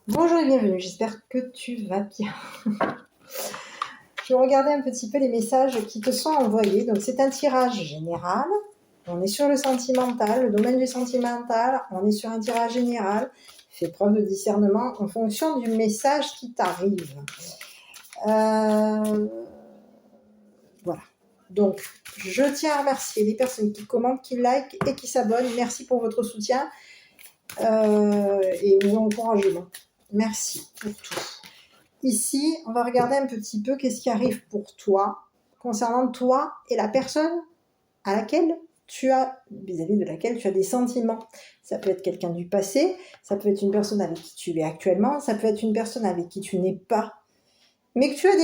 Bonjour et bienvenue, j'espère que tu vas bien. Je vais regarder un petit peu les messages qui te sont envoyés. Donc c'est un tirage général. On est sur le sentimental, le domaine du sentimental. On est sur un tirage général. Fais preuve de discernement en fonction du message qui t'arrive. Voilà. Donc, je tiens à remercier les personnes qui commentent, qui likent et qui s'abonnent. Merci pour votre soutien et vos encouragements. Merci pour tout. Ici, on va regarder un petit peu qu'est-ce qui arrive pour toi, concernant toi et la personne à laquelle tu as, vis-à-vis de laquelle tu as des sentiments. Ça peut être quelqu'un du passé, ça peut être une personne avec qui tu es actuellement, ça peut être une personne avec qui tu n'es pas, mais que tu as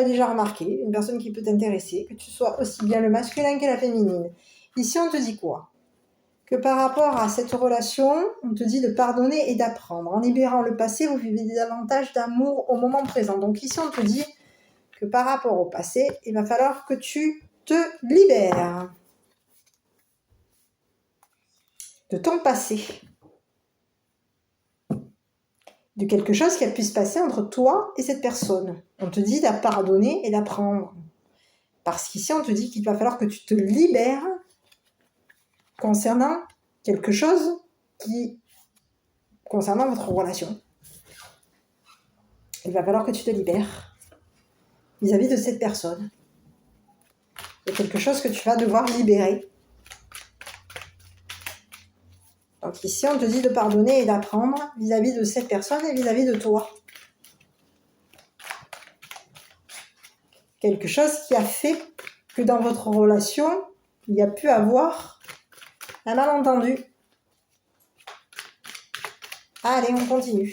déjà remarqué, une personne qui peut t'intéresser, que tu sois aussi bien le masculin que la féminine. Ici, on te dit quoi ? Que par rapport à cette relation, on te dit de pardonner et d'apprendre. En libérant le passé, vous vivez davantage d'amour au moment présent. Donc ici, on te dit que par rapport au passé, il va falloir que tu te libères de ton passé, de quelque chose qui a pu se passer entre toi et cette personne. On te dit de pardonner et d'apprendre. Parce qu'ici, on te dit qu'il va falloir que tu te libères concernant quelque chose concernant votre relation. Il va falloir que tu te libères vis-à-vis de cette personne. Il y a quelque chose que tu vas devoir libérer. Donc ici, on te dit de pardonner et d'apprendre vis-à-vis de cette personne et vis-à-vis de toi. Quelque chose qui a fait que dans votre relation, il y a pu avoir un malentendu. Allez, on continue.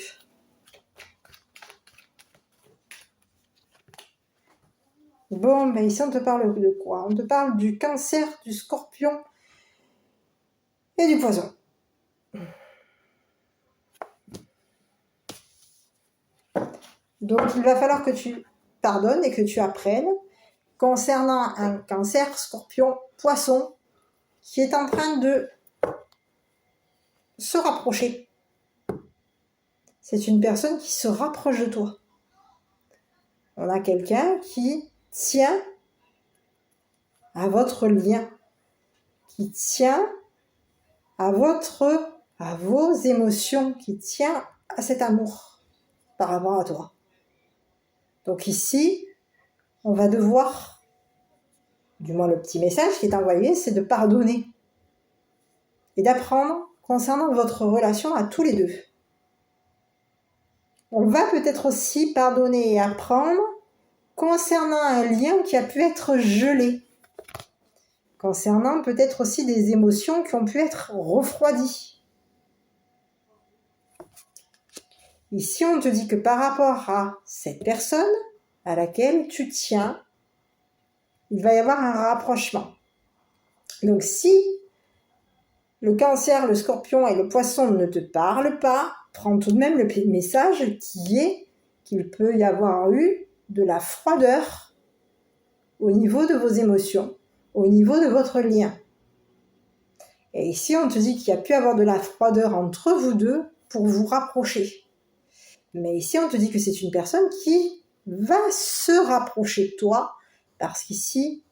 Bon, ben ici, on te parle de quoi ? On te parle du Cancer, du Scorpion et du Poisson. Donc, il va falloir que tu pardonnes et que tu apprennes concernant un Cancer, Scorpion, Poisson qui est en train de se rapprocher. C'est une personne qui se rapproche de toi. On a quelqu'un qui tient à votre lien, qui tient à vos émotions, qui tient à cet amour par rapport à toi. Donc ici, on va devoir, du moins le petit message qui est envoyé, c'est de pardonner et d'apprendre concernant votre relation à tous les deux. On va peut-être aussi pardonner et apprendre concernant un lien qui a pu être gelé, concernant peut-être aussi des émotions qui ont pu être refroidies. Ici, on te dit que par rapport à cette personne à laquelle tu tiens, il va y avoir un rapprochement. Donc si le Cancer, le Scorpion et le Poisson ne te parlent pas, prends tout de même le message qui est qu'il peut y avoir eu de la froideur au niveau de vos émotions, au niveau de votre lien. Et ici, on te dit qu'il y a pu avoir de la froideur entre vous deux pour vous rapprocher. Mais ici, on te dit que c'est une personne qui va se rapprocher de toi parce qu'ici,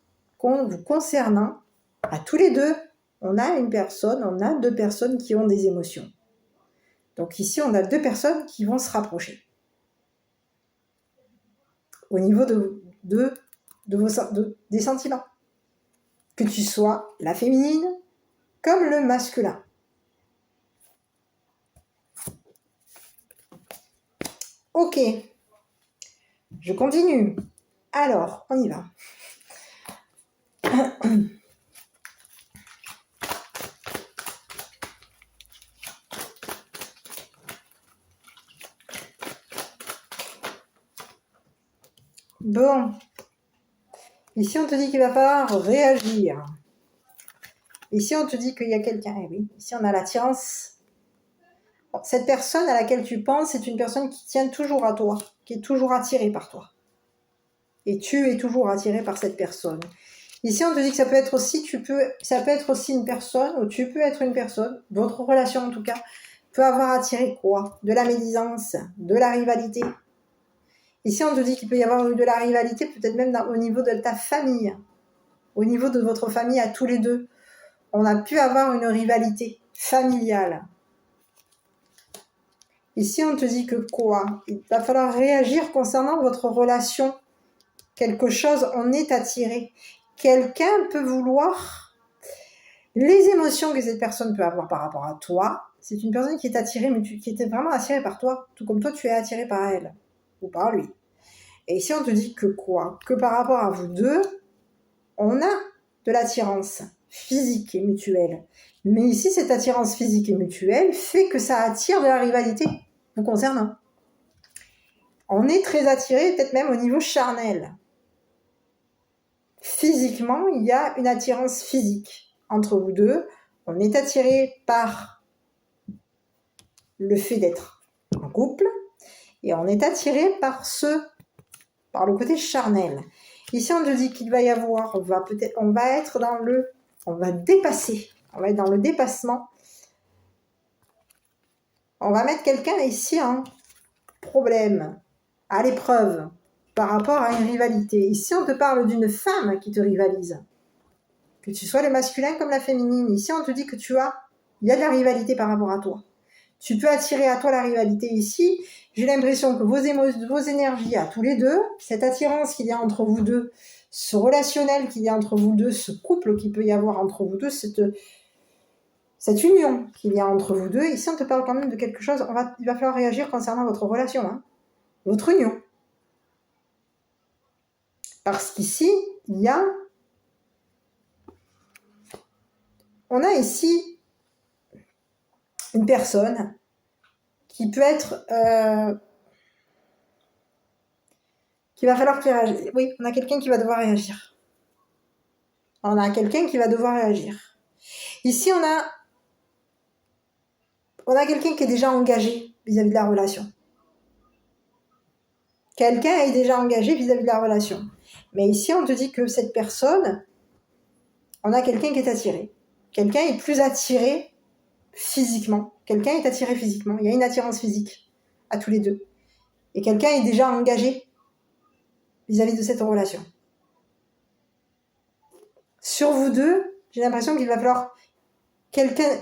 vous concernant, à tous les deux, on a deux personnes qui ont des émotions. Donc ici, on a deux personnes qui vont se rapprocher. Au niveau des sentiments. Que tu sois la féminine comme le masculin. Ok, je continue. Alors, on y va. Bon, ici on te dit qu'il va falloir réagir. Ici on te dit qu'il y a quelqu'un, eh oui, ici on a l'attirance. Bon, cette personne à laquelle tu penses, c'est une personne qui tient toujours à toi, qui est toujours attirée par toi. Et tu es toujours attiré par cette personne. Ici on te dit que ça peut être aussi une personne, ou tu peux être une personne, votre relation en tout cas, peut avoir attiré quoi? De la médisance, de la rivalité. Ici, on te dit qu'il peut y avoir eu de la rivalité, peut-être même au niveau de ta famille, au niveau de votre famille à tous les deux. On a pu avoir une rivalité familiale. Ici, on te dit que quoi? Il va falloir réagir concernant votre relation. Quelque chose en est attiré. Quelqu'un peut vouloir... Les émotions que cette personne peut avoir par rapport à toi, c'est une personne qui est attirée, mais qui était vraiment attirée par toi, tout comme toi, tu es attiré par elle, ou par lui. Et ici, on te dit que quoi? Que par rapport à vous deux, on a de l'attirance physique et mutuelle. Mais ici, cette attirance physique et mutuelle fait que ça attire de la rivalité vous concernant. On est très attiré, peut-être même au niveau charnel. Physiquement, il y a une attirance physique entre vous deux. On est attiré par le fait d'être en couple et on est attiré par le côté charnel. Ici, on te dit qu'il va y avoir, on va être dans on va être dans le dépassement. On va mettre quelqu'un ici en problème, à l'épreuve, par rapport à une rivalité. Ici, on te parle d'une femme qui te rivalise. Que tu sois le masculin comme la féminine. Ici, on te dit que il y a de la rivalité par rapport à toi. Tu peux attirer à toi la rivalité ici. J'ai l'impression que vos énergies à tous les deux, cette attirance qu'il y a entre vous deux, ce relationnel qu'il y a entre vous deux, ce couple qu'il peut y avoir entre vous deux, cette union qu'il y a entre vous deux, ici on te parle quand même de quelque chose, il va falloir réagir concernant votre relation, hein, votre union. Parce qu'ici, on a ici une personne qui peut être... qu'il va falloir qu'il réagisse. Oui, on a quelqu'un qui va devoir réagir. On a quelqu'un qui va devoir réagir. Ici, on a quelqu'un qui est déjà engagé vis-à-vis de la relation. Quelqu'un est déjà engagé vis-à-vis de la relation. Mais ici, on te dit que cette personne, on a quelqu'un qui est attiré. Quelqu'un est plus attiré physiquement. Quelqu'un est attiré physiquement. Il y a une attirance physique à tous les deux. Et quelqu'un est déjà engagé vis-à-vis de cette relation. Sur vous deux, j'ai l'impression qu'il va falloir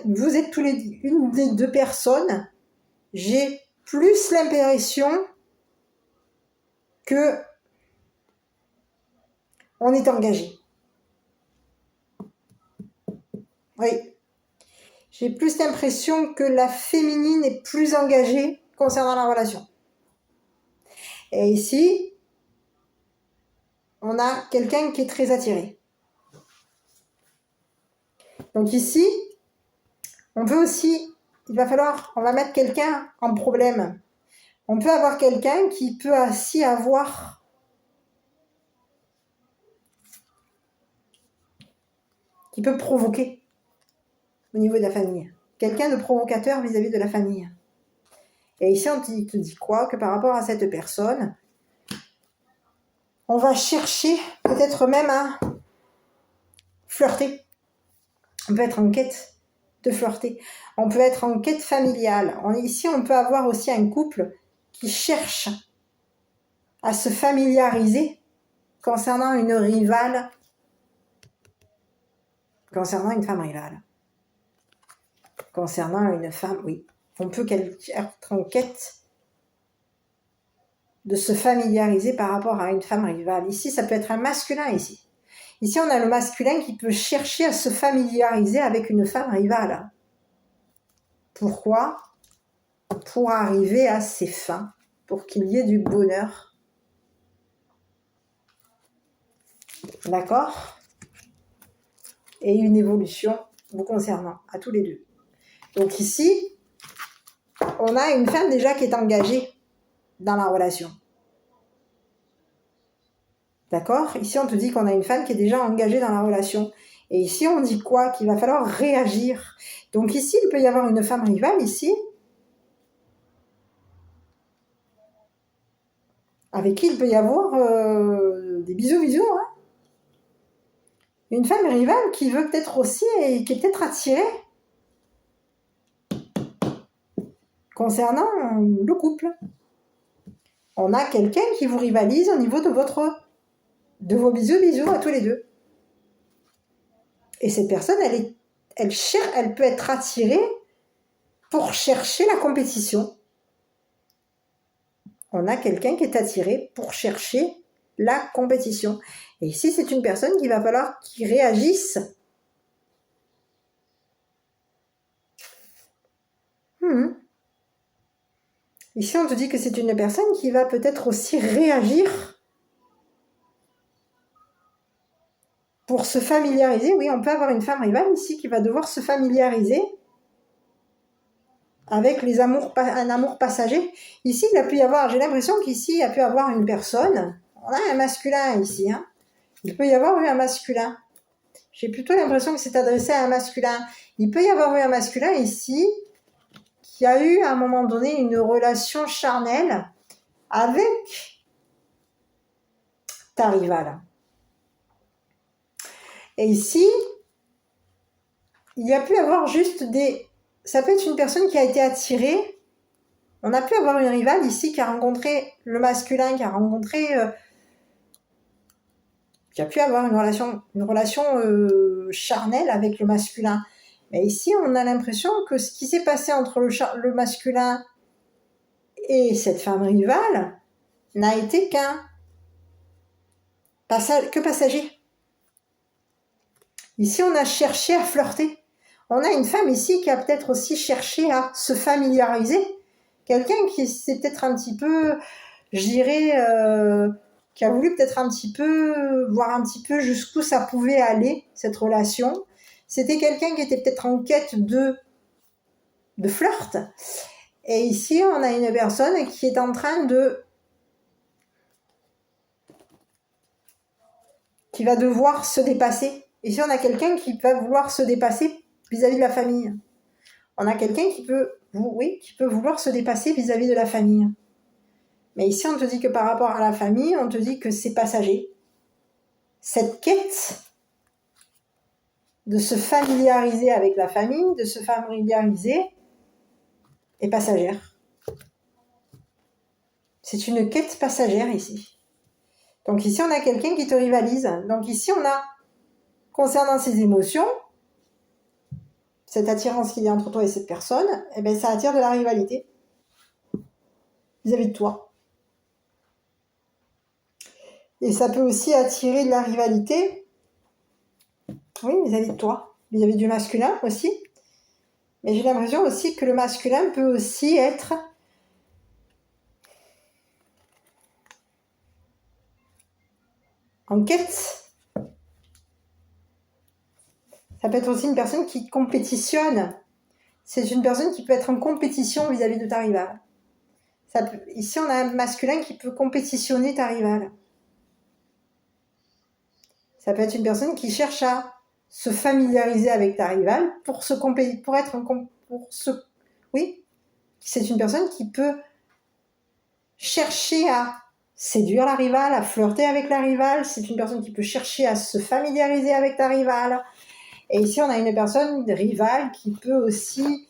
vous êtes tous les une des deux personnes, j'ai plus l'impression que on est engagé. Oui. J'ai plus l'impression que la féminine est plus engagée concernant la relation. Et ici, on a quelqu'un qui est très attiré. Donc ici, on va mettre quelqu'un en problème. On peut avoir quelqu'un qui peut aussi qui peut provoquer au niveau de la famille. Quelqu'un de provocateur vis-à-vis de la famille. Et ici, on te dit quoi? Que par rapport à cette personne, on va chercher peut-être même à flirter. On peut être en quête de flirter. On peut être en quête familiale. Ici, on peut avoir aussi un couple qui cherche à se familiariser concernant une rivale, concernant une femme rivale. Concernant une femme, oui. On peut être en quête de se familiariser par rapport à une femme rivale. Ici, ça peut être un masculin ici. Ici, on a le masculin qui peut chercher à se familiariser avec une femme rivale. Pourquoi? Pour arriver à ses fins, pour qu'il y ait du bonheur. D'accord? Et une évolution vous concernant, à tous les deux. Donc ici, on a une femme déjà qui est engagée dans la relation. D'accord? Ici, on te dit qu'on a une femme qui est déjà engagée dans la relation. Et ici, on dit quoi? Qu'il va falloir réagir. Donc ici, il peut y avoir une femme rivale, ici, avec qui il peut y avoir des bisous, hein. Une femme rivale qui veut peut-être aussi, et qui est peut-être attirée concernant le couple. On a quelqu'un qui vous rivalise au niveau de vos bisous à tous les deux. Et cette personne, elle peut être attirée pour chercher la compétition. On a quelqu'un qui est attiré pour chercher la compétition. Et ici, c'est une personne qu'il va falloir qu'il réagisse. Ici, on te dit que c'est une personne qui va peut-être aussi réagir pour se familiariser. Oui, on peut avoir une femme rivale ici qui va devoir se familiariser avec un amour passager. Ici, il a pu y avoir, j'ai l'impression qu'ici, il a pu y avoir une personne. On a un masculin ici. Il peut y avoir eu un masculin. J'ai plutôt l'impression que c'est adressé à un masculin. Il peut y avoir eu un masculin ici qui a eu à un moment donné une relation charnelle avec ta rivale. Et ici, il y a pu avoir juste ça peut être une personne qui a été attirée. On a pu avoir une rivale ici qui a rencontré le masculin, qui a pu avoir une relation charnelle avec le masculin. Mais ici, on a l'impression que ce qui s'est passé entre le masculin et cette femme rivale n'a été que passager. Ici, on a cherché à flirter. On a une femme ici qui a peut-être aussi cherché à se familiariser. Quelqu'un qui s'est peut-être un petit peu, je dirais, qui a voulu peut-être un petit peu, voir un petit peu jusqu'où ça pouvait aller, cette relation. C'était quelqu'un qui était peut-être en quête de flirt. Et ici, on a une personne qui est en train qui va devoir se dépasser. Ici, on a quelqu'un qui va vouloir se dépasser vis-à-vis de la famille. On a quelqu'un qui peut vouloir se dépasser vis-à-vis de la famille. Mais ici, on te dit que par rapport à la famille, on te dit que c'est passager. Cette quête de se familiariser avec la famille, de se familiariser, est passagère. C'est une quête passagère ici. Donc ici, on a quelqu'un qui te rivalise. Donc ici, on a, concernant ses émotions, cette attirance qu'il y a entre toi et cette personne, eh bien, ça attire de la rivalité vis-à-vis de toi. Et ça peut aussi attirer de la rivalité, oui, vis-à-vis de toi, vis-à-vis du masculin aussi. Mais j'ai l'impression aussi que le masculin peut aussi être en quête. Ça peut être aussi une personne qui compétitionne. C'est une personne qui peut être en compétition vis-à-vis de ta rivale. Ici, on a un masculin qui peut compétitionner ta rivale. Ça peut être une personne qui cherche à se familiariser avec ta rivale oui, c'est une personne qui peut chercher à séduire la rivale, à flirter avec la rivale. C'est une personne qui peut chercher à se familiariser avec ta rivale. Et ici, on a une personne rivale qui peut aussi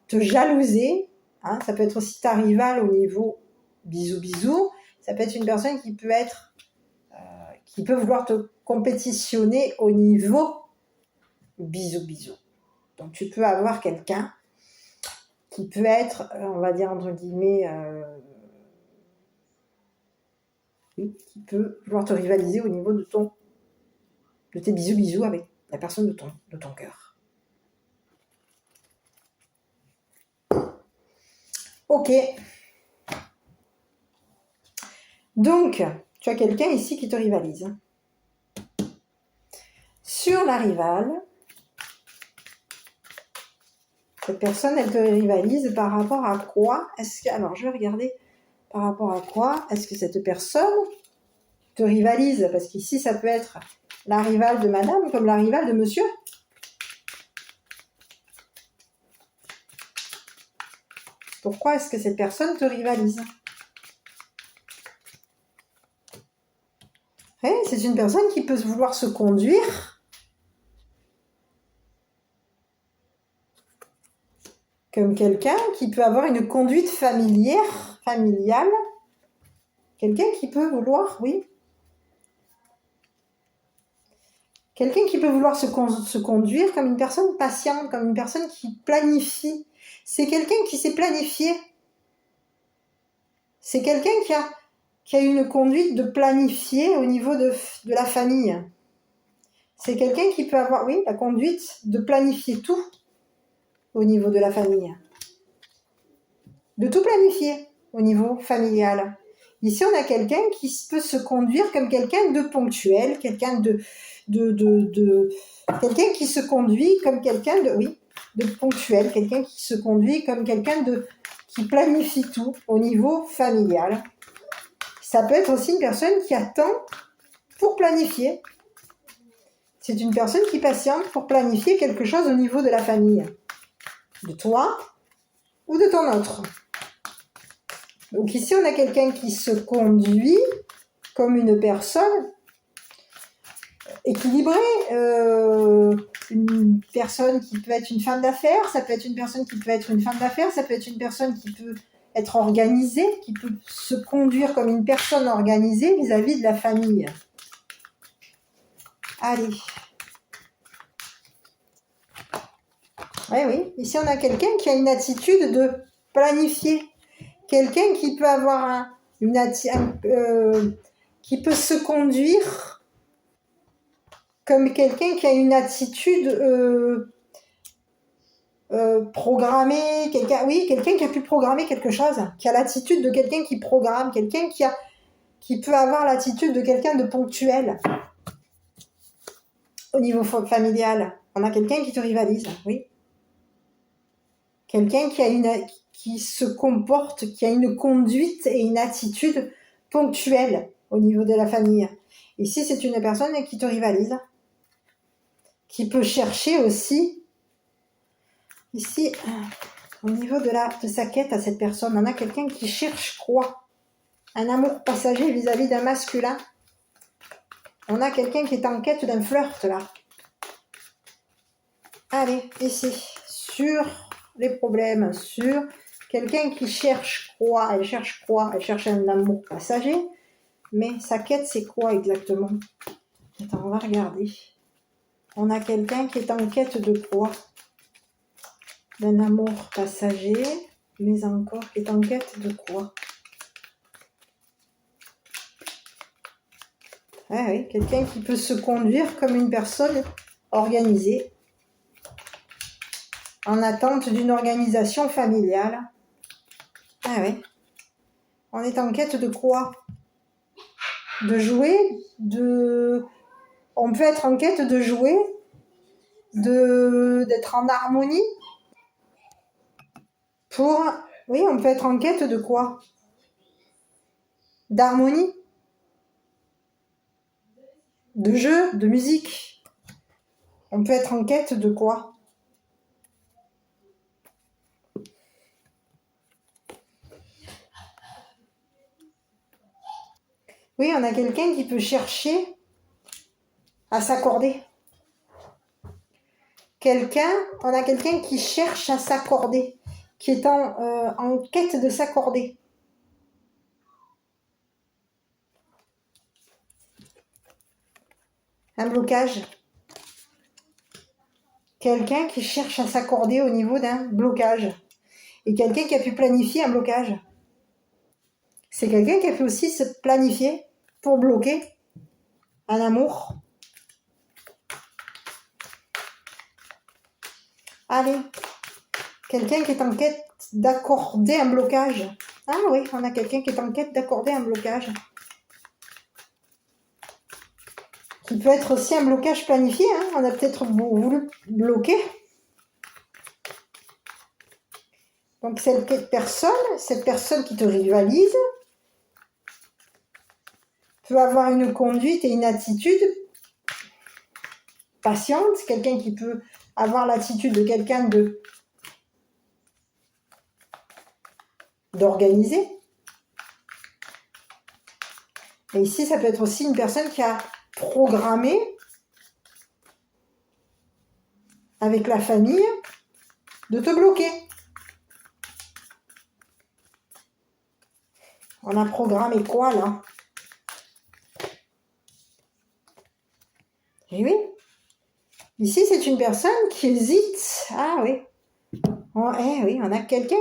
te jalouser. Ça peut être aussi ta rivale au niveau bisous. Ça peut être une personne qui peut vouloir te compétitionner au niveau bisous. Donc, tu peux avoir quelqu'un qui peut être, on va dire entre guillemets, qui peut vouloir te rivaliser au niveau de tes bisous avec la personne de ton cœur. Ok. Donc, tu as quelqu'un ici qui te rivalise. Sur la rivale, cette personne, elle te rivalise par rapport à quoi? Alors, je vais regarder par rapport à quoi est-ce que cette personne te rivalise? Parce qu'ici, ça peut être la rivale de madame comme la rivale de monsieur. Pourquoi est-ce que cette personne te rivalise? C'est une personne qui peut vouloir se conduire comme quelqu'un qui peut avoir une conduite familiale, quelqu'un qui peut vouloir, oui, quelqu'un qui peut vouloir se conduire comme une personne patiente, comme une personne qui planifie. C'est quelqu'un qui sait planifier. C'est quelqu'un qui a une conduite de planifier au niveau de la famille. C'est quelqu'un qui peut avoir, oui, la conduite de planifier tout au niveau de la famille. De tout planifier au niveau familial. Ici, on a quelqu'un qui peut se conduire comme quelqu'un de ponctuel, quelqu'un quelqu'un qui se conduit comme quelqu'un de ponctuel, quelqu'un qui se conduit comme quelqu'un qui planifie tout au niveau familial. Ça peut être aussi une personne qui attend pour planifier. C'est une personne qui patiente pour planifier quelque chose au niveau de la famille, de toi ou de ton autre. Donc ici, on a quelqu'un qui se conduit comme une personne équilibrée, une personne qui peut être une femme d'affaires, ça peut être une personne qui peut être une femme d'affaires, ça peut être une personne qui peut être organisée, qui peut se conduire comme une personne organisée vis-à-vis de la famille. Allez. Oui, ici on a quelqu'un qui a une attitude de planifier. Quelqu'un qui peut avoir qui peut se conduire comme quelqu'un qui a une attitude programmée, quelqu'un qui a pu programmer quelque chose, qui a l'attitude de quelqu'un qui programme, quelqu'un qui peut avoir l'attitude de quelqu'un de ponctuel au niveau familial. On a quelqu'un qui te rivalise, oui. Quelqu'un qui se comporte, qui a une conduite et une attitude ponctuelle au niveau de la famille. Ici, c'est une personne qui te rivalise, qui peut chercher aussi, ici, au niveau de sa quête à cette personne, on a quelqu'un qui cherche quoi? Un amour passager vis-à-vis d'un masculin. On a quelqu'un qui est en quête d'un flirt, là. Allez, ici, sur les problèmes, sur quelqu'un qui cherche quoi? Elle cherche quoi? Elle cherche un amour passager, mais sa quête, c'est quoi exactement? Attends, on va regarder. On a quelqu'un qui est en quête de quoi? D'un amour passager, mais encore qui est en quête de quoi? Ah oui, quelqu'un qui peut se conduire comme une personne organisée, en attente d'une organisation familiale. Ah oui. On est en quête de quoi? De jouer, on peut être en quête de jouer, d'être en harmonie. Oui, on peut être en quête de quoi? D'harmonie, de jeu, de musique. On peut être en quête de quoi? Oui, on a quelqu'un qui peut chercher à s'accorder. On a quelqu'un qui cherche à s'accorder, qui est en quête de s'accorder. Un blocage. Quelqu'un qui cherche à s'accorder au niveau d'un blocage. Et quelqu'un qui a pu planifier un blocage. C'est quelqu'un qui a pu aussi se planifier pour bloquer un amour. Allez, quelqu'un qui est en quête d'accorder un blocage. Ah oui, on a quelqu'un qui est en quête d'accorder un blocage. Qui peut être aussi un blocage planifié. Hein. On a peut-être voulu bloquer. Donc cette personne qui te rivalise, peut avoir une conduite et une attitude patiente, quelqu'un qui peut avoir l'attitude de quelqu'un d'organisé. Et ici, ça peut être aussi une personne qui a programmé avec la famille de te bloquer. On a programmé quoi, là? Eh oui. Ici, c'est une personne qui hésite. Ah oui. Oui, on a quelqu'un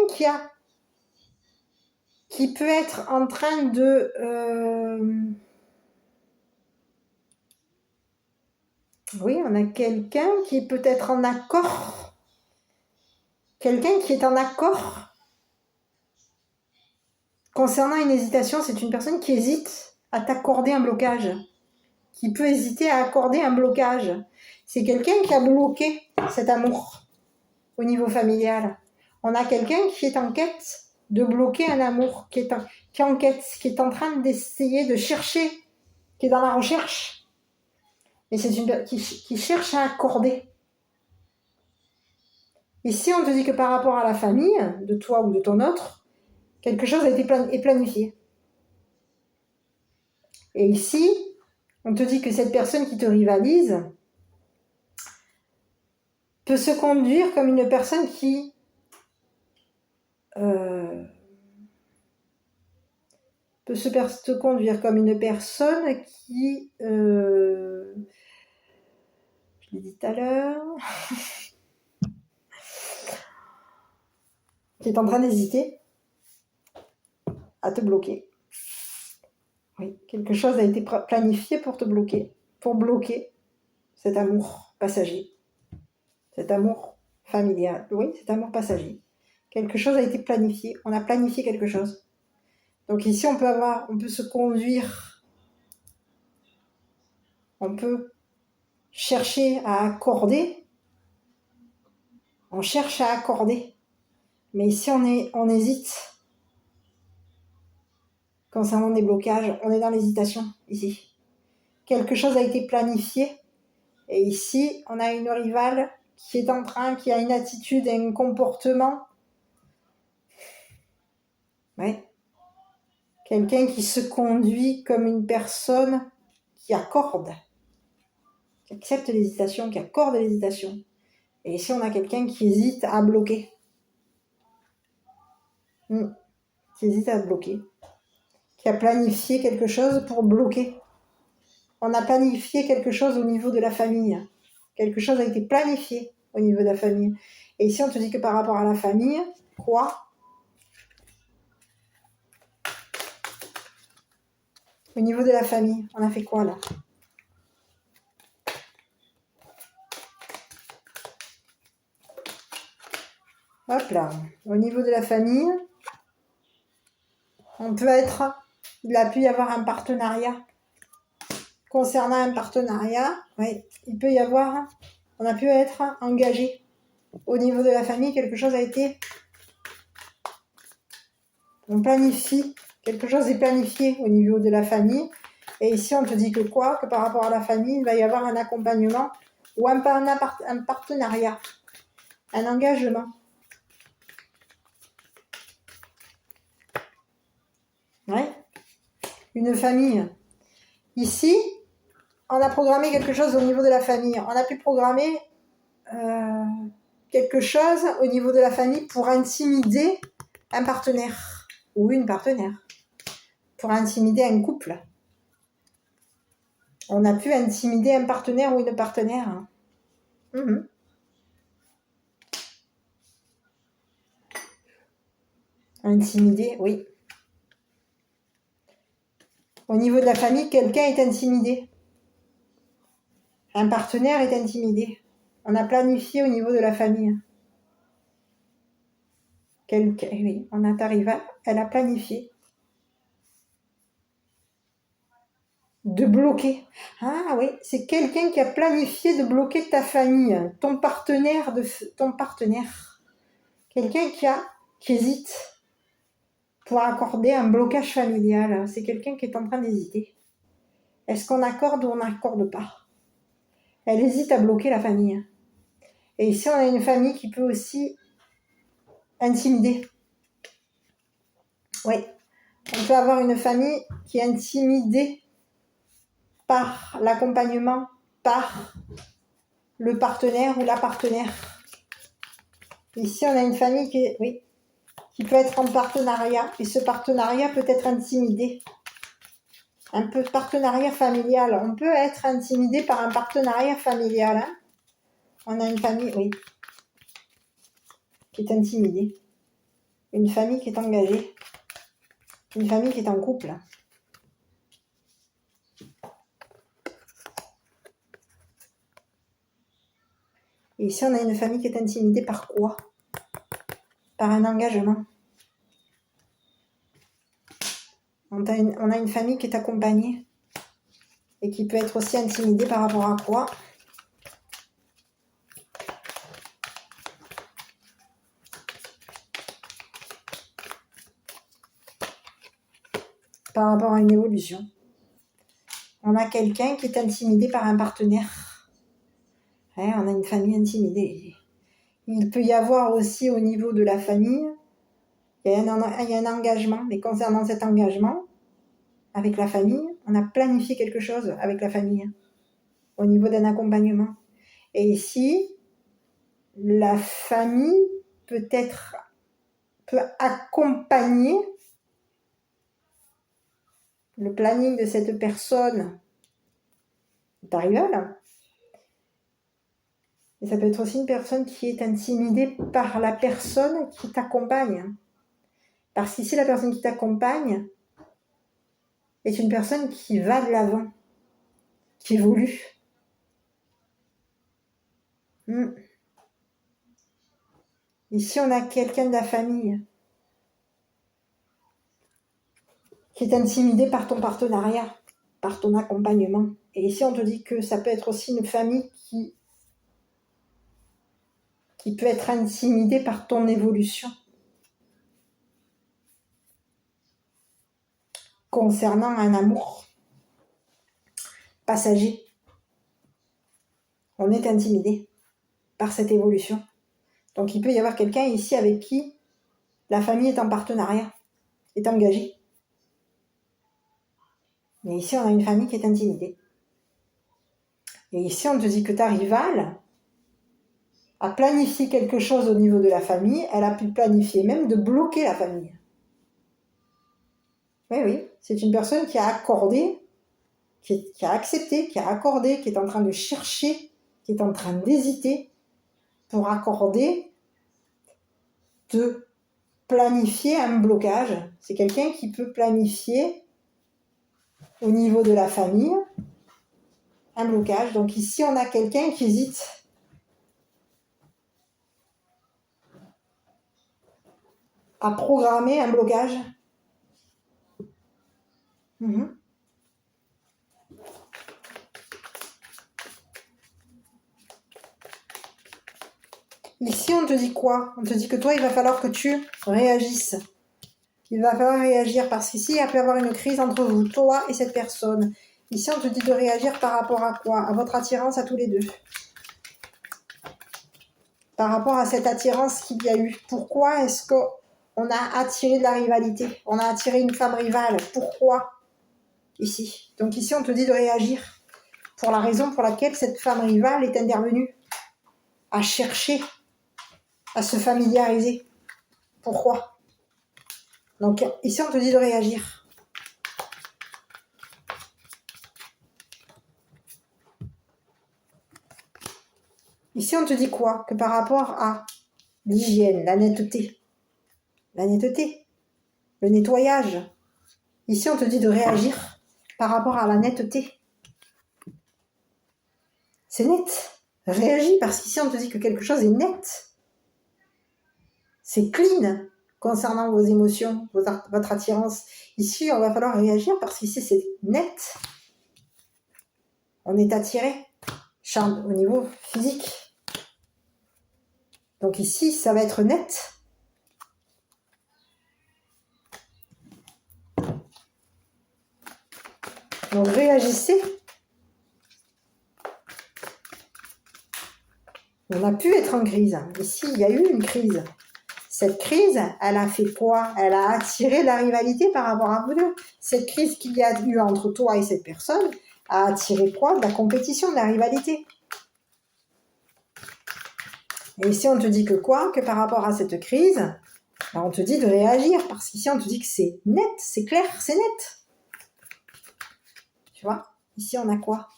qui peut être en train de... Oui, on a quelqu'un qui peut être en accord. Quelqu'un qui est en accord concernant une hésitation. C'est une personne qui hésite à t'accorder un blocage. Qui peut hésiter à accorder un blocage. C'est quelqu'un qui a bloqué cet amour au niveau familial. On a quelqu'un qui est en quête de bloquer un amour, qui est en quête, qui est en train d'essayer de chercher, qui est dans la recherche. Et c'est une qui cherche à accorder. Ici, on te dit que par rapport à la famille, de toi ou de ton autre, quelque chose a été planifié. Et ici, on te dit que cette personne qui te rivalise peut se conduire comme une personne qui peut se conduire comme une personne qui je l'ai dit tout à l'heure qui est en train d'hésiter à te bloquer. Oui, quelque chose a été planifié pour te bloquer, pour bloquer cet amour passager, cet amour familial, oui, cet amour passager. Quelque chose a été planifié, on a planifié quelque chose. Donc ici, on peut se conduire, on peut chercher à accorder, on cherche à accorder, mais ici, on hésite. Concernant des blocages, on est dans l'hésitation, ici. Quelque chose a été planifié, et ici, on a une rivale qui a une attitude et un comportement. Ouais. Quelqu'un qui se conduit comme une personne qui accorde, qui accepte l'hésitation, qui accorde l'hésitation. Et ici, on a quelqu'un qui hésite à bloquer. Qui hésite à bloquer. Qui a planifié quelque chose pour bloquer. On a planifié quelque chose au niveau de la famille. Quelque chose a été planifié au niveau de la famille. Et ici, on te dit que par rapport à la famille, quoi ? Au niveau de la famille, on a fait quoi là ? Hop là. Au niveau de la famille, il a pu y avoir un partenariat. Concernant un partenariat, oui, on a pu être engagé. Au niveau de la famille, quelque chose a été... On planifie, quelque chose est planifié au niveau de la famille. Et ici, on te dit que quoi ? Que par rapport à la famille, il va y avoir un accompagnement ou un partenariat, un engagement. Ouais. Une famille. Ici, on a programmé quelque chose au niveau de la famille. On a pu programmer quelque chose au niveau de la famille pour intimider un partenaire ou une partenaire, pour intimider un couple. On a pu intimider un partenaire ou une partenaire. Intimider, oui. Au niveau de la famille, quelqu'un est intimidé. Un partenaire est intimidé. On a planifié au niveau de la famille. Oui, on a arrivé, elle a planifié de bloquer. Ah oui, c'est quelqu'un qui a planifié de bloquer ta famille, ton partenaire. Quelqu'un qui hésite pour accorder un blocage familial. C'est quelqu'un qui est en train d'hésiter. Est-ce qu'on accorde ou on n'accorde pas ? Elle hésite à bloquer la famille. Et ici, on a une famille qui peut aussi intimider. Oui, on peut avoir une famille qui est intimidée par l'accompagnement, par le partenaire ou la partenaire. Ici, on a une famille qui est... Oui. qui peut être en partenariat. Et ce partenariat peut être intimidé. Un peu de partenariat familial. On peut être intimidé par un partenariat familial. Hein. On a une famille, oui, qui est intimidée. Une famille qui est engagée. Une famille qui est en couple. Et ici, on a une famille qui est intimidée par quoi? Par un engagement. On a une famille qui est accompagnée et qui peut être aussi intimidée par rapport à quoi? Par rapport à une évolution. On a quelqu'un qui est intimidé par un partenaire. Ouais, on a une famille intimidée. Il peut y avoir aussi au niveau de la famille, il y a un engagement, mais concernant cet engagement, avec la famille, on a planifié quelque chose avec la famille, au niveau d'un accompagnement. Et ici, la famille peut accompagner le planning de cette personne d'arrivale. Et ça peut être aussi une personne qui est intimidée par la personne qui t'accompagne. Parce qu'ici, la personne qui t'accompagne est une personne qui va de l'avant, qui évolue. Ici, on a quelqu'un de la famille qui est intimidé par ton partenariat, par ton accompagnement. Et ici, on te dit que ça peut être aussi une famille qui peut être intimidée par ton évolution. Concernant un amour passager, on est intimidé par cette évolution. Donc, il peut y avoir quelqu'un ici avec qui la famille est en partenariat, est engagée. Mais ici, on a une famille qui est intimidée. Et ici, on te dit que ta rivale a planifié quelque chose au niveau de la famille. Elle a pu planifier même de bloquer la famille. Oui, c'est une personne qui a accordé, qui a accepté, qui a accordé, qui est en train de chercher, qui est en train d'hésiter pour accorder, de planifier un blocage. C'est quelqu'un qui peut planifier au niveau de la famille un blocage. Donc ici, on a quelqu'un qui hésite à programmer un blocage. Ici, on te dit quoi? On te dit que toi, il va falloir que tu réagisses. Il va falloir réagir parce qu'ici, il peut y avoir une crise entre vous, toi et cette personne. Ici, on te dit de réagir par rapport à quoi? À votre attirance à tous les deux. Par rapport à cette attirance qu'il y a eu. Pourquoi est-ce qu'on a attiré de la rivalité? On a attiré une femme rivale. Pourquoi? Ici. Donc ici, on te dit de réagir pour la raison pour laquelle cette femme rivale est intervenue. À chercher, à se familiariser. Pourquoi? Donc ici, on te dit de réagir. Ici, on te dit quoi? Que par rapport à l'hygiène, la netteté, le nettoyage. Ici, on te dit de réagir par rapport à la netteté. C'est net. Réagis parce qu'ici, on te dit que quelque chose est net. C'est clean concernant vos émotions, votre attirance. Ici, on va falloir réagir parce qu'ici, c'est net. On est attiré au niveau physique. Donc ici, ça va être net. Donc réagissez. On a pu être en crise. Ici, il y a eu une crise. Cette crise, elle a fait quoi? Elle a attiré la rivalité par rapport à vous deux. Cette crise qu'il y a eu entre toi et cette personne a attiré quoi? De la compétition, de la rivalité. Et ici, on te dit que quoi? Que par rapport à cette crise, Alors on te dit de réagir, parce qu'ici on te dit que c'est net, c'est clair, c'est net. Tu vois? Ici on a quoi?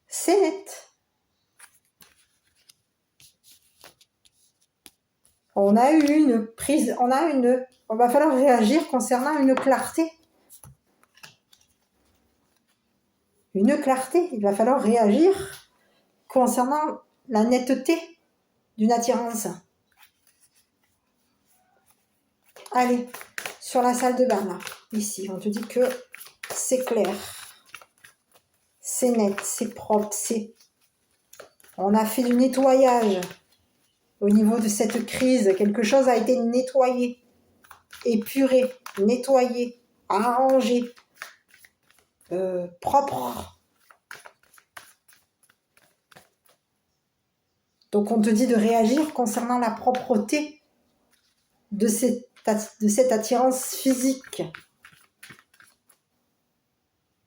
C'est net. On a eu une prise, on va falloir réagir concernant une clarté. Une clarté, il va falloir réagir concernant la netteté d'une attirance. Allez, sur la salle de bain, là, ici, on te dit que c'est clair, c'est net, c'est propre, on a fait du nettoyage au niveau de cette crise. Quelque chose a été nettoyé, épuré, nettoyé, arrangé, propre. Donc on te dit de réagir concernant la propreté de cette attirance physique.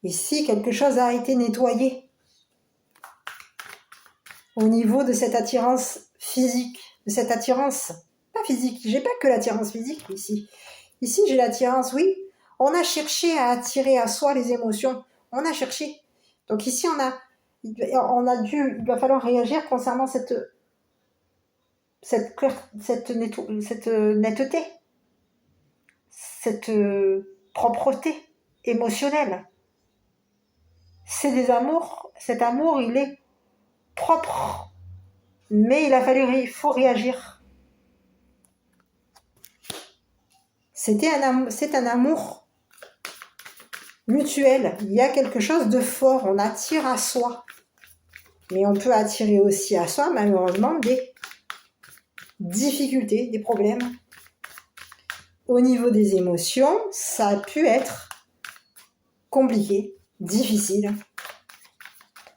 Ici, quelque chose a été nettoyé au niveau de cette attirance physique, de cette attirance, pas physique, j'ai pas que l'attirance physique ici. Ici, j'ai l'attirance, oui, on a cherché à attirer à soi les émotions, on a cherché. Donc ici, il va falloir réagir concernant cette netteté, cette propreté émotionnelle. C'est des amours, cet amour, il est propre, mais il faut réagir. C'est un amour mutuel. Il y a quelque chose de fort, on attire à soi. Mais on peut attirer aussi à soi, malheureusement, des difficultés, des problèmes. Au niveau des émotions, ça a pu être compliqué, difficile.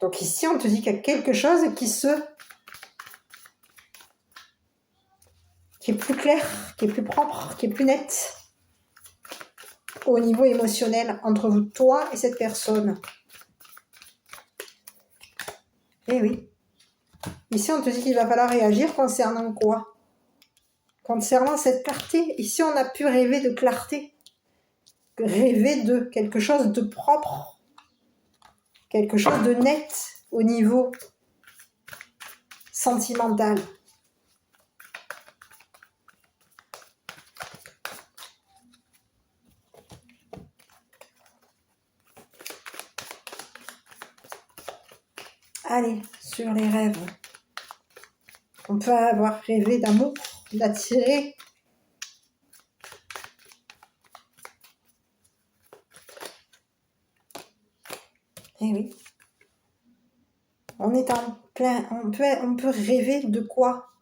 Donc ici, on te dit qu'il y a quelque chose qui est plus clair, qui est plus propre, qui est plus net au niveau émotionnel entre vous, toi et cette personne. Eh oui. Ici, on te dit qu'il va falloir réagir concernant quoi? Concernant cette clarté. Ici, on a pu rêver de clarté. Rêver de quelque chose de propre. Quelque chose de net au niveau sentimental. Allez, sur les rêves. On peut avoir rêvé d'amour, d'attirer. Eh oui. On est en plein. On peut rêver de quoi?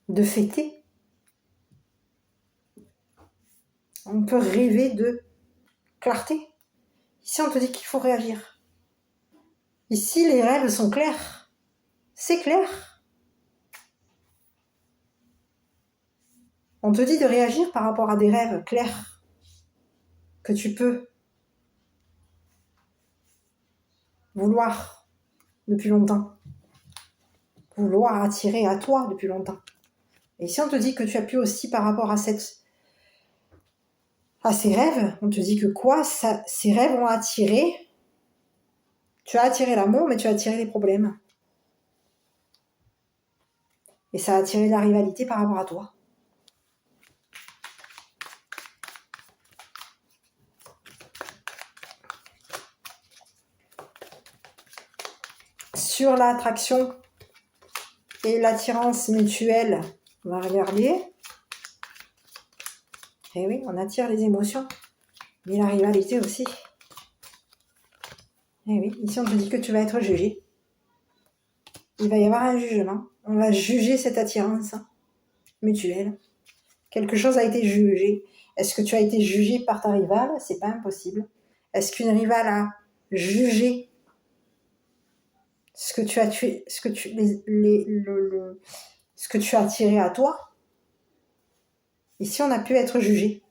De fêter. On peut rêver de clarté. Ici, on te dit qu'il faut réagir. Ici, les rêves sont clairs. C'est clair. On te dit de réagir par rapport à des rêves clairs que tu peux vouloir depuis longtemps. Vouloir attirer à toi depuis longtemps. Et ici, on te dit que tu as pu aussi par rapport à ces rêves, on te dit que ces rêves ont attiré. Tu as attiré l'amour, mais tu as attiré les problèmes. Et ça a attiré la rivalité par rapport à toi. Sur l'attraction et l'attirance mutuelle, on va regarder. Et oui, on attire les émotions, mais la rivalité aussi. Et oui, ici on te dit que tu vas être jugé. Il va y avoir un jugement. On va juger cette attirance mutuelle. Quelque chose a été jugé. Est-ce que tu as été jugé par ta rivale? C'est pas impossible. Est-ce qu'une rivale a jugé ce que tu as tué, ce que tu as attiré à toi? Ici, on a pu être jugé.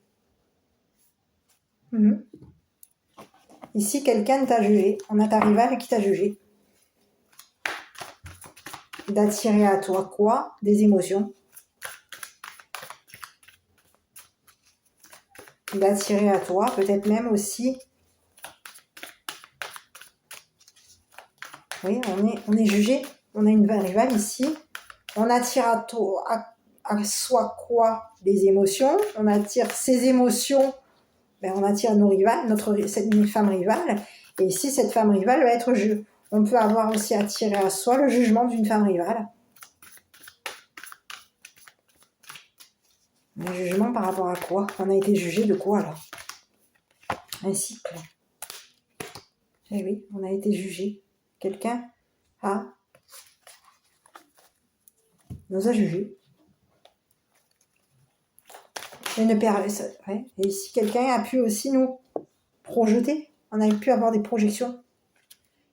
Ici, quelqu'un t'a jugé. On a ta rivale qui t'a jugé. D'attirer à toi quoi? Des émotions. D'attirer à toi, peut-être même aussi. Oui, on est jugé. On a une rivale ici. On attire à soi quoi? Des émotions. On attire ces émotions. Ben, on attire nos rivales, cette femme rivale. Et ici, cette femme rivale va être on peut avoir aussi attiré à soi le jugement d'une femme rivale. Un jugement par rapport à quoi? On a été jugé de quoi là? Un cycle. Eh oui, on a été jugé. Quelqu'un nous a jugés. Ouais. Et ici, quelqu'un a pu aussi nous projeter. On a pu avoir des projections.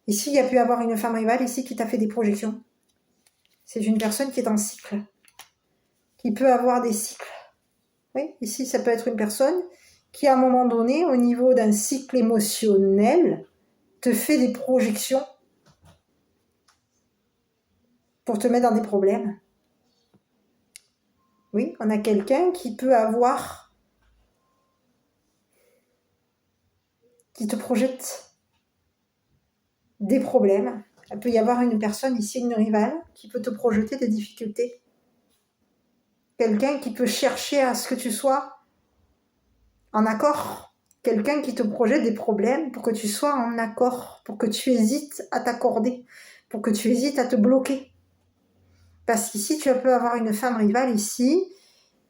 Ici, il y a pu avoir une femme rivale ici qui t'a fait des projections. C'est une personne qui est en cycle. Qui peut avoir des cycles. Oui, ici, ça peut être une personne qui, à un moment donné, au niveau d'un cycle émotionnel, te fait des projections pour te mettre dans des problèmes. Oui, on a quelqu'un qui peut avoir, qui te projette des problèmes. Il peut y avoir une personne ici, une rivale, qui peut te projeter des difficultés. Quelqu'un qui peut chercher à ce que tu sois en accord. Quelqu'un qui te projette des problèmes pour que tu sois en accord, pour que tu hésites à t'accorder, pour que tu hésites à te bloquer. Parce qu'ici, tu peux avoir une femme rivale ici,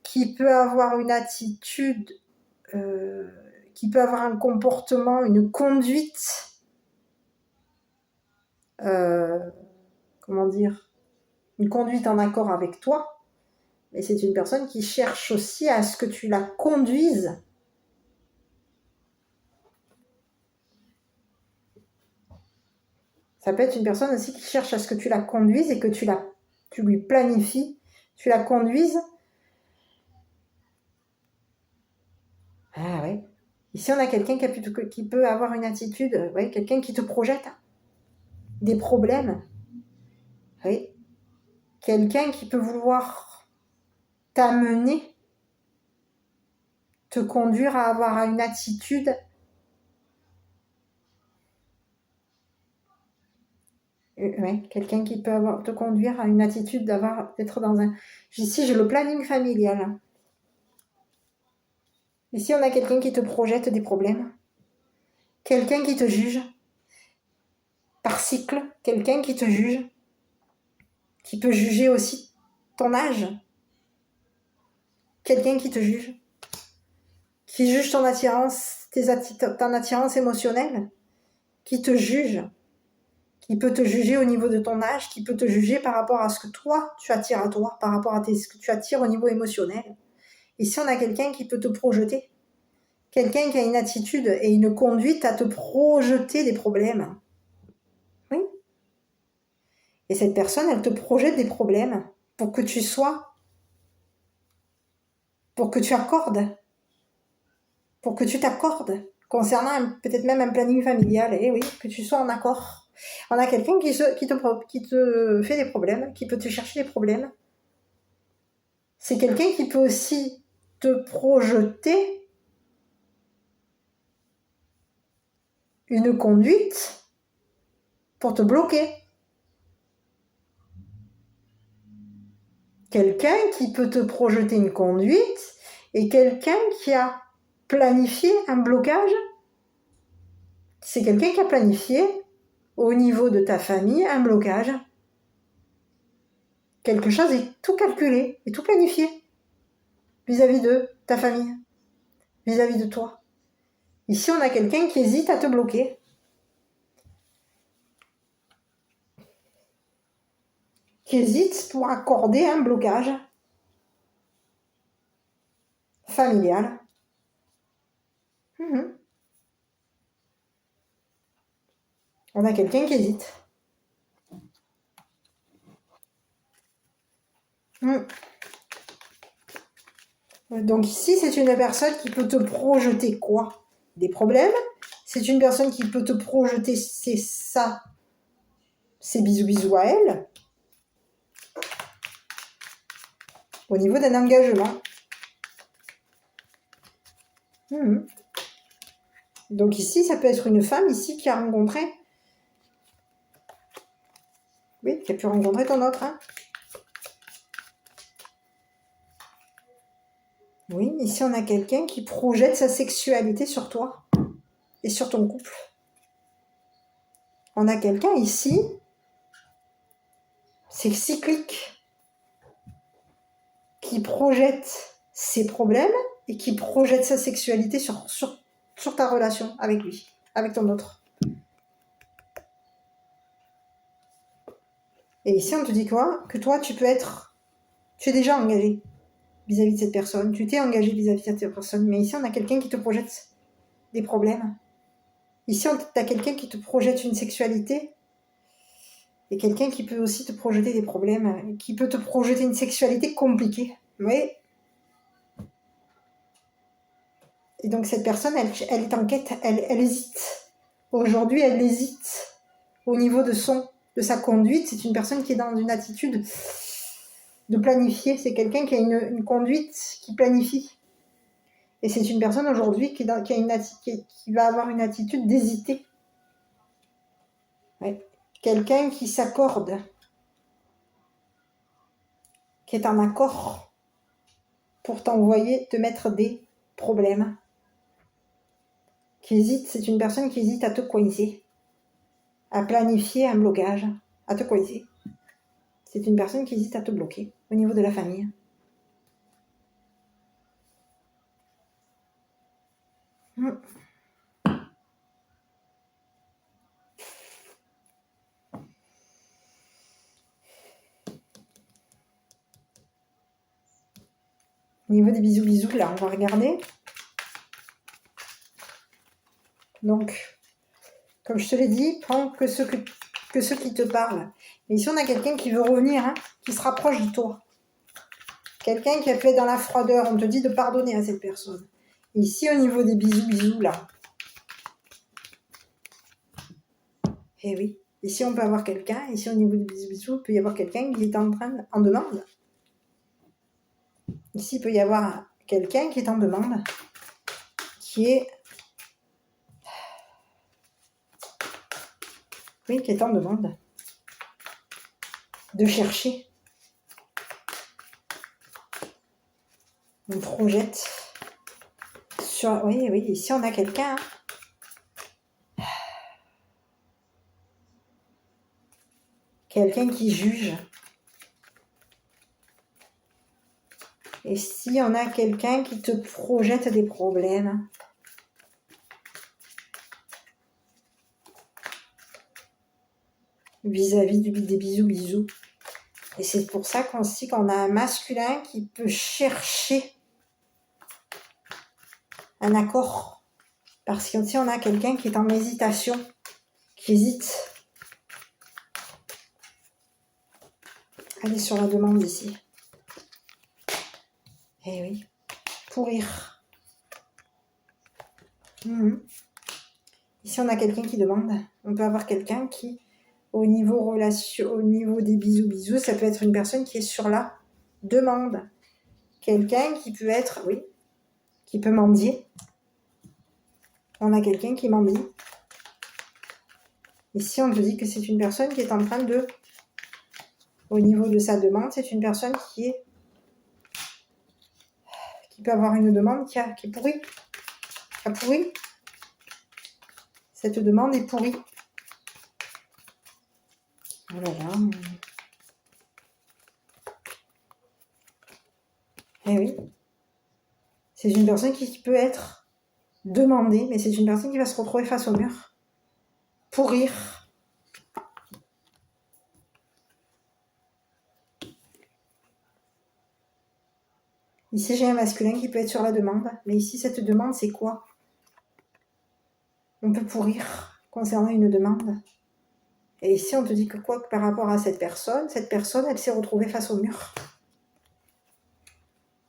qui peut avoir une attitude, qui peut avoir un comportement, une conduite, comment dire, une conduite en accord avec toi. Mais c'est une personne qui cherche aussi à ce que tu la conduises. Ça peut être une personne aussi qui cherche à ce que tu la conduises et que tu lui planifies, tu la conduises. Ah ouais. Ici, on a quelqu'un qui peut avoir une attitude, ouais, quelqu'un qui te projette des problèmes. Oui. Quelqu'un qui peut vouloir t'amener, te conduire à avoir une attitude quelqu'un qui peut te conduire à une attitude d'être dans un... Ici, j'ai le planning familial. Ici, on a quelqu'un qui te projette des problèmes. Quelqu'un qui te juge par cycle. Quelqu'un qui te juge. Qui peut juger aussi ton âge. Quelqu'un qui te juge. Qui juge ton attirance, ton attirance émotionnelle. Qui te juge. Qui peut te juger au niveau de ton âge. Qui peut te juger par rapport à ce que toi, tu attires à toi. Par rapport à ce que tu attires au niveau émotionnel. Ici, on a quelqu'un qui peut te projeter. Quelqu'un qui a une attitude et une conduite à te projeter des problèmes. Oui. Et cette personne, elle te projette des problèmes pour que tu sois, pour que tu accordes, pour que tu t'accordes, concernant peut-être même un planning familial, et oui, que tu sois en accord. On a quelqu'un qui te fait des problèmes, qui peut te chercher des problèmes. C'est quelqu'un qui peut aussi te projeter une conduite pour te bloquer. Quelqu'un qui peut te projeter une conduite et quelqu'un qui a planifié un blocage. C'est quelqu'un qui a planifié au niveau de ta famille un blocage. Quelque chose est tout calculé et tout planifié vis-à-vis de ta famille, vis-à-vis de toi. Ici, on a quelqu'un qui hésite à te bloquer. Qui hésite pour accorder un blocage familial. On a quelqu'un qui hésite. Donc ici, c'est une personne qui peut te projeter quoi? Des problèmes. C'est une personne qui peut te projeter ses bisous à elle. Au niveau d'un engagement. Donc ici, ça peut être une femme ici qui a rencontré. Oui, qui a pu rencontrer ton autre. Hein. Oui, ici on a quelqu'un qui projette sa sexualité sur toi et sur ton couple. On a quelqu'un ici, c'est cyclique, qui projette ses problèmes et qui projette sa sexualité sur ta relation avec lui, avec ton autre. Et ici on te dit quoi? Que toi tu es déjà engagé vis-à-vis de cette personne, tu t'es engagé vis-à-vis de cette personne, mais ici on a quelqu'un qui te projette des problèmes. Ici on a quelqu'un qui te projette une sexualité et quelqu'un qui peut aussi te projeter des problèmes, qui peut te projeter une sexualité compliquée. Oui. Et donc cette personne, elle est en quête, elle hésite. Aujourd'hui, elle hésite au niveau de sa conduite. C'est une personne qui est dans une attitude de planifier. C'est quelqu'un qui a une conduite qui planifie. Et c'est une personne aujourd'hui qui va avoir une attitude d'hésiter. Ouais. Quelqu'un qui s'accorde, qui est en accord pour te mettre des problèmes. Qui hésite, c'est une personne qui hésite à te coincer, à planifier un blocage, à te coincer. C'est une personne qui hésite à te bloquer au niveau de la famille. Au niveau des bisous, là, on va regarder. Donc, comme je te l'ai dit, prends que ceux qui te parlent. Mais ici, on a quelqu'un qui veut revenir, hein, qui se rapproche de toi. Quelqu'un qui a fait dans la froideur. On te dit de pardonner à cette personne. Ici, au niveau des bisous, là. Eh oui. Ici, on peut avoir quelqu'un. Ici, au niveau des bisous, il peut y avoir quelqu'un qui est en demande. Ici, il peut y avoir quelqu'un qui est en demande. Qui est en demande. De chercher. On projette sur... Oui, ici on a quelqu'un. Quelqu'un qui juge. Et si on a quelqu'un qui te projette des problèmes. Vis-à-vis des bisous. Et c'est pour ça qu'on a un masculin qui peut chercher un accord. Parce qu'ici, on a quelqu'un qui est en hésitation, qui hésite. Elle est sur la demande ici. Eh oui, pourrir. Ici, on a quelqu'un qui demande. On peut avoir quelqu'un qui, au niveau des bisous, ça peut être une personne qui est sur la demande. Quelqu'un qui peut être, qui peut mendier. On a quelqu'un qui mendie. Ici, on te dit que c'est une personne qui est en train de, au niveau de sa demande, c'est une personne qui peut avoir une demande qui est pourrie. Qui a pourri. Cette demande est pourrie. Oh là là. Eh oui. C'est une personne qui peut être demandée, mais c'est une personne qui va se retrouver face au mur. Pourrir. Ici, j'ai un masculin qui peut être sur la demande, mais ici, cette demande, c'est quoi? On peut pourrir concernant une demande. Et ici, on te dit que par rapport à cette personne, elle s'est retrouvée face au mur.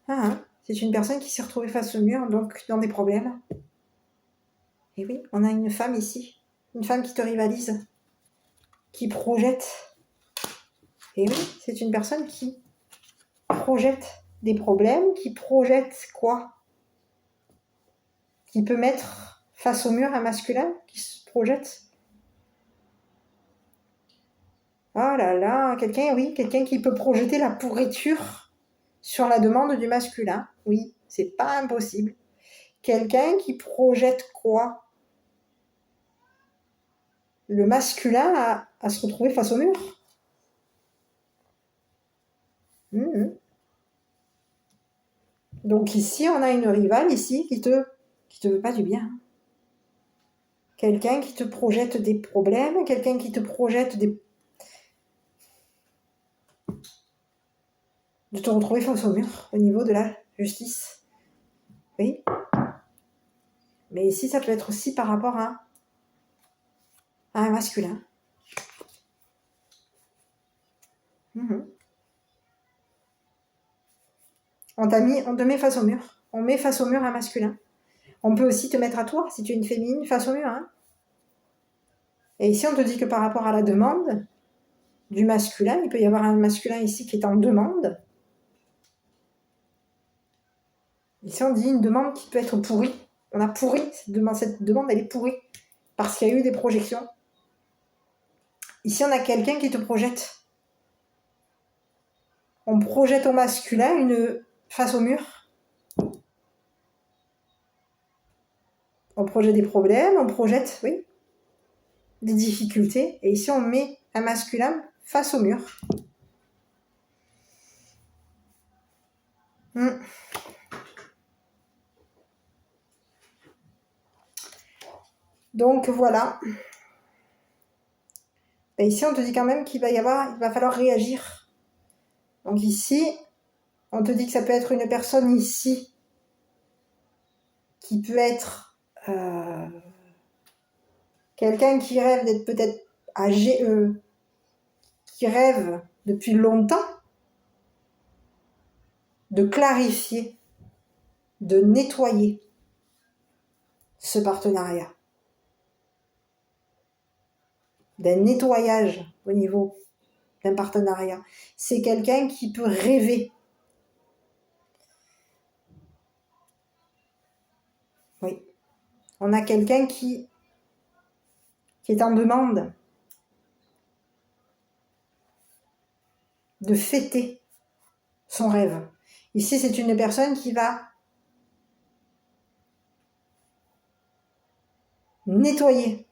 C'est une personne qui s'est retrouvée face au mur, donc dans des problèmes. Et oui, on a une femme ici. Une femme qui te rivalise, qui projette. Et oui, c'est une personne qui projette des problèmes, qui projette quoi? Qui peut mettre face au mur un masculin qui se projette. Oh là là, quelqu'un qui peut projeter la pourriture sur la demande du masculin. Oui, c'est pas impossible. Quelqu'un qui projette quoi? Le masculin à se retrouver face au mur. Donc ici, on a une rivale ici qui te veut pas du bien. Quelqu'un qui te projette des problèmes, quelqu'un qui te projette de te retrouver face au mur au niveau de la justice. Oui. Mais ici, ça peut être aussi par rapport à un masculin. On te met face au mur. On met face au mur un masculin. On peut aussi te mettre à toi, si tu es une féminine, face au mur. Hein. Et ici, on te dit que par rapport à la demande du masculin, il peut y avoir un masculin ici qui est en demande. Ici, on dit une demande qui peut être pourrie. On a pourri cette demande, elle est pourrie. Parce qu'il y a eu des projections. Ici, on a quelqu'un qui te projette. On projette au masculin face au mur. On projette des problèmes, on projette, oui, des difficultés. Et ici, on met un masculin face au mur. Donc, voilà. Et ici, on te dit quand même qu'il va falloir réagir. Donc ici, on te dit que ça peut être une personne ici qui peut être quelqu'un qui rêve d'être peut-être âgé, qui rêve depuis longtemps de clarifier, de nettoyer ce partenariat. D'un nettoyage au niveau d'un partenariat. C'est quelqu'un qui peut rêver. Oui. On a quelqu'un qui est en demande de fêter son rêve. Ici, c'est une personne qui va nettoyer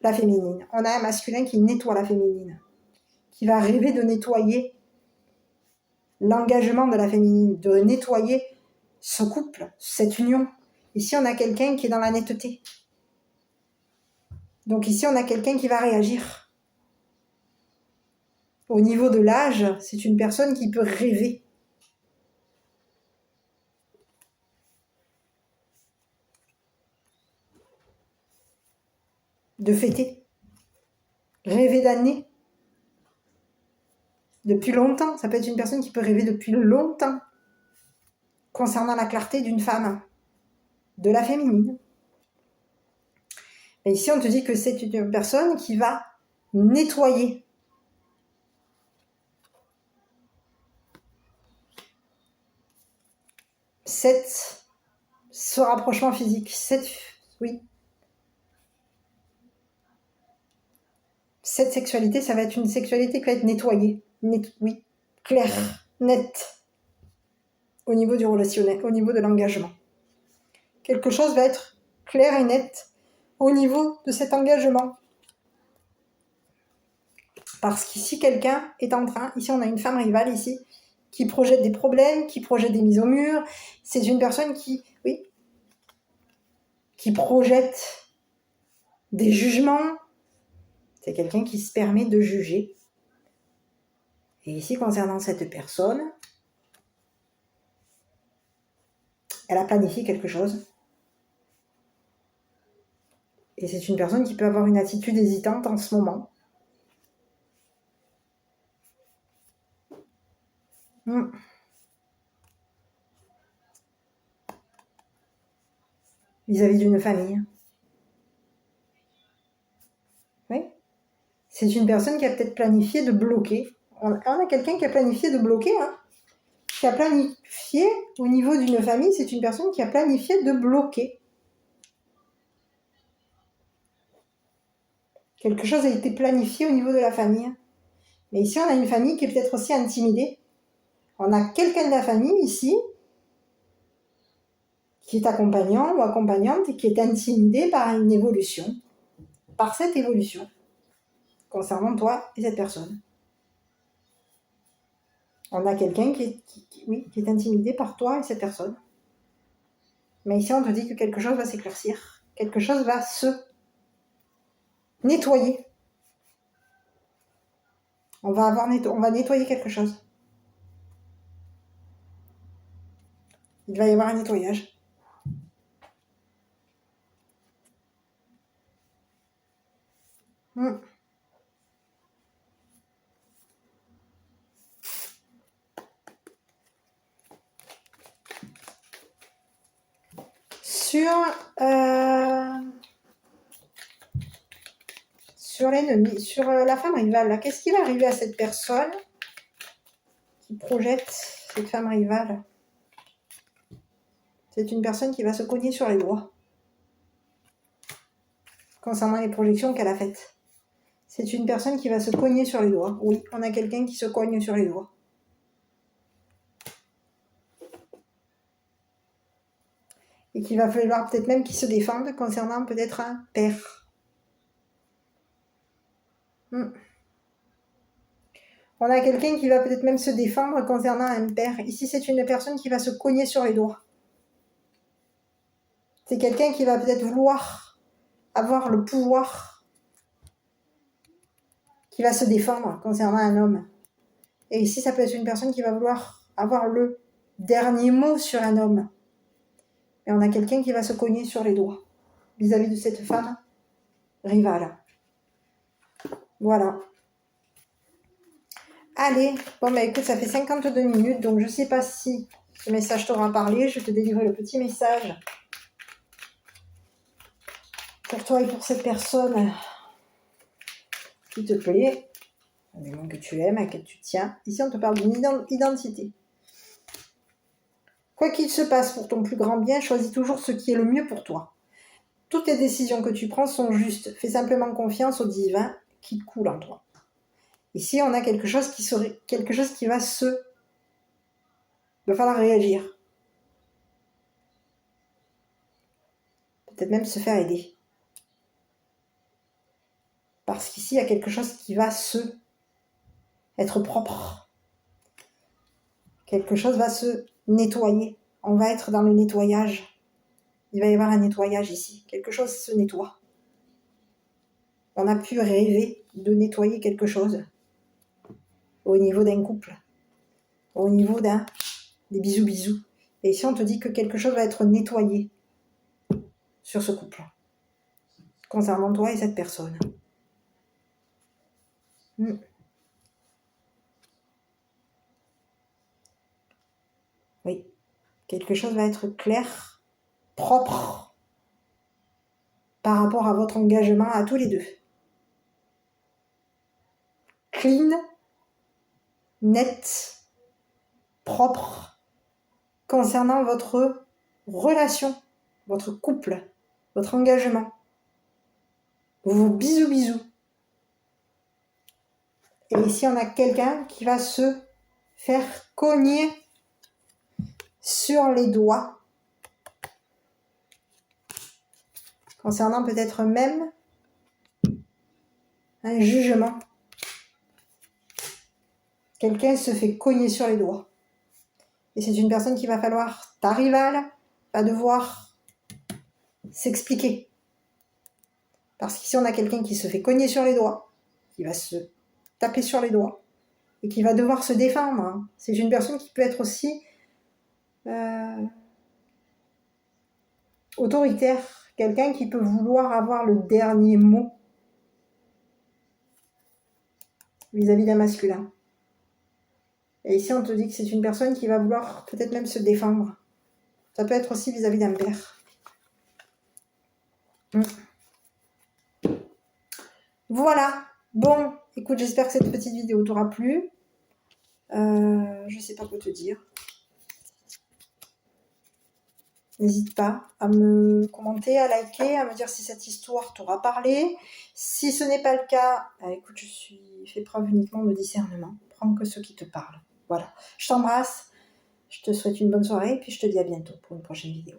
la féminine. On a un masculin qui nettoie la féminine, qui va rêver de nettoyer l'engagement de la féminine, de nettoyer ce couple, cette union. Ici, on a quelqu'un qui est dans la netteté. Donc ici, on a quelqu'un qui va réagir. Au niveau de l'âge, c'est une personne qui peut rêver. De fêter. Rêver d'années. Depuis longtemps. Ça peut être une personne qui peut rêver depuis longtemps. Concernant la clarté d'une femme. De la féminine. Et ici, on te dit que c'est une personne qui va nettoyer. Ce rapprochement physique. Oui. Cette sexualité, ça va être une sexualité qui va être nettoyée. Oui. Claire. Nette. Au niveau du relationnel. Au niveau de l'engagement. Quelque chose va être clair et net au niveau de cet engagement. Parce qu'ici, quelqu'un est en train, ici on a une femme rivale ici, qui projette des problèmes, qui projette des mises au mur. C'est une personne qui projette des jugements. C'est quelqu'un qui se permet de juger. Et ici, concernant cette personne, elle a planifié quelque chose. Et c'est une personne qui peut avoir une attitude hésitante en ce moment. vis-à-vis d'une famille. Oui. C'est une personne qui a peut-être planifié de bloquer. On a quelqu'un qui a planifié de bloquer, hein. Qui a planifié au niveau d'une famille, c'est une personne qui a planifié de bloquer. Quelque chose a été planifié au niveau de la famille. Mais ici, on a une famille qui est peut-être aussi intimidée. On a quelqu'un de la famille ici qui est accompagnant ou accompagnante et qui est intimidé par une évolution, par cette évolution, concernant toi et cette personne. On a quelqu'un qui est intimidé par toi et cette personne. Mais ici, on te dit que quelque chose va s'éclaircir. Quelque chose va se nettoyer. On va nettoyer quelque chose. Il va y avoir un nettoyage. Sur l'ennemi, sur la femme rivale, là, qu'est-ce qui va arriver à cette personne qui projette cette femme rivale? C'est une personne qui va se cogner sur les doigts concernant les projections qu'elle a faites. C'est une personne qui va se cogner sur les doigts. Oui, on a quelqu'un qui se cogne sur les doigts. Et qu'il va falloir peut-être même qu'il se défende concernant peut-être un père. On a quelqu'un qui va peut-être même se défendre concernant un père. Ici, c'est une personne qui va se cogner sur les doigts. C'est quelqu'un qui va peut-être vouloir avoir le pouvoir, qui va se défendre concernant un homme. Et ici, ça peut être une personne qui va vouloir avoir le dernier mot sur un homme. Et on a quelqu'un qui va se cogner sur les doigts vis-à-vis de cette femme rivale. Voilà. Allez, bon bah écoute, ça fait 52 minutes, donc je sais pas si ce message t'aura parlé. Je te délivre le petit message pour toi et pour cette personne qui te plaît, du monde que tu aimes, à laquelle tu tiens. Ici, on te parle d'une identité. Quoi qu'il se passe pour ton plus grand bien, choisis toujours ce qui est le mieux pour toi. Toutes les décisions que tu prends sont justes. Fais simplement confiance au divin qui coule en toi. Ici, on a quelque chose qui va il va falloir réagir. Peut-être même se faire aider. Parce qu'ici, il y a quelque chose qui va être propre. Quelque chose va se nettoyer. On va être dans le nettoyage. Il va y avoir un nettoyage ici. Quelque chose se nettoie. On a pu rêver de nettoyer quelque chose au niveau d'un couple, au niveau des bisous. Et ici, on te dit que quelque chose va être nettoyé sur ce couple, concernant toi et cette personne. Oui, quelque chose va être clair, propre, par rapport à votre engagement à tous les deux. Clean, net, propre, concernant votre relation, votre couple, votre engagement, vos bisous. Et ici, on a quelqu'un qui va se faire cogner sur les doigts, concernant peut-être même un jugement. Quelqu'un se fait cogner sur les doigts. Et c'est une personne qui va falloir, ta rivale, va devoir s'expliquer. Parce qu'ici, on a quelqu'un qui se fait cogner sur les doigts, qui va se taper sur les doigts, et qui va devoir se défendre. C'est une personne qui peut être aussi autoritaire, quelqu'un qui peut vouloir avoir le dernier mot vis-à-vis d'un masculin. Et ici, on te dit que c'est une personne qui va vouloir peut-être même se défendre. Ça peut être aussi vis-à-vis d'un père. Voilà. Bon, écoute, j'espère que cette petite vidéo t'aura plu. Je sais pas quoi te dire. N'hésite pas à me commenter, à liker, à me dire si cette histoire t'aura parlé. Si ce n'est pas le cas, écoute, fais preuve uniquement de discernement. Prends que ce qui te parle. Voilà. Je t'embrasse. Je te souhaite une bonne soirée et puis je te dis à bientôt pour une prochaine vidéo.